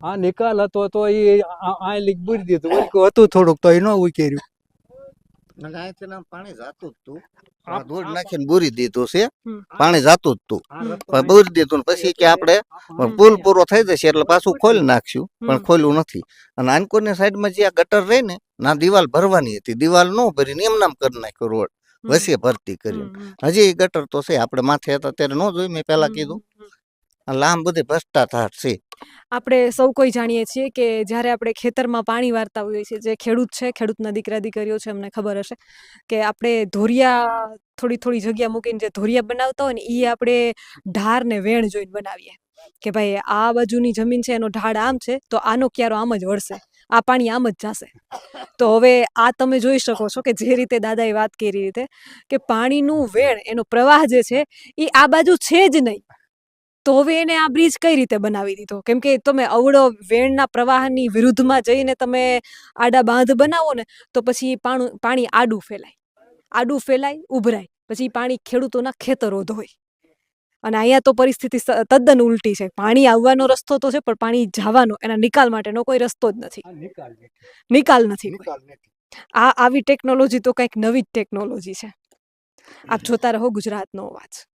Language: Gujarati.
આ નિકાલ હતો તો એ આ લીક બુરી દીધું ઉલકું હતું થોડુંક તો એ ન ઉકેર્યું. અહીંથી આમ પાણી જાતું જ તું, આ ધૂળ નાખીને બુરી દીધું છે, પાણી જાતું જ તું પણ બુરી દીધું ને પછી કે આપણે પુલ પૂરો થઈ જશે એટલે પાછું ખોલી નાખશું, પણ ખોલ્યું નથી. અને આનકોરની સાઈડમાં જે આ ગટર રહી ને ના દિવાલ ભરવાની હતી, દિવાલ ન ભરીને એમ નામ કરી નાખ્યો રોડ, વચ્ચે ભરતી કરી. હજી ગટર તો છે, આપણે માથે હતા ત્યારે ન જોયું, મેં પેલા કીધું. લાંબ બધી ભ્રષ્ટાચાર છે. આપણે સૌ કોઈ જાણીએ છીએ કે જ્યારે આપણે ખેતરમાં પાણી વારતા હોઈએ છીએ, જે ખેડૂત છે, ખેડૂતના દીકરા દીકરીઓ છે, એમને ખબર હશે કે આપણે ધોરિયા થોડી થોડી જગ્યા મૂકીને જે ધોરિયા બનાવતા હોય ને એ આપણે ઢાર ને વેણ જોઈને બનાવીએ કે ભાઈ આ બાજુની જમીન છે એનો ઢાળ આમ છે તો આનો ક્યારો આમ જ વળશે, આ પાણી આમ જ જશે. તો હવે આ તમે જોઈ શકો છો કે જે રીતે દાદાએ વાત કરી રીતે કે પાણીનું વેણ એનો પ્રવાહ જે છે એ આ બાજુ છે જ નહીં, તો હવે એને આ બ્રિજ કઈ રીતે બનાવી દીધો? કેમ કે તમે અવળો વેણના પ્રવાહની વિરુદ્ધમાં જઈને તમે આડા બાંધ બનાવો ને તો પછી પાણી આડું ફેલાય ઉભરાય, પછી પાણી ખેડૂતોના ખેતરો ધોય. અને અહીંયા તો પરિસ્થિતિ તદ્દન ઉલટી છે. પાણી આવવાનો રસ્તો તો છે પણ પાણી જવાનો એના નિકાલ માટેનો કોઈ રસ્તો જ નથી, નિકાલ નથી. આવી ટેકનોલોજી તો કંઈક નવી જ ટેકનોલોજી છે. આપ જોતા રહો ગુજરાતનો અવાજ.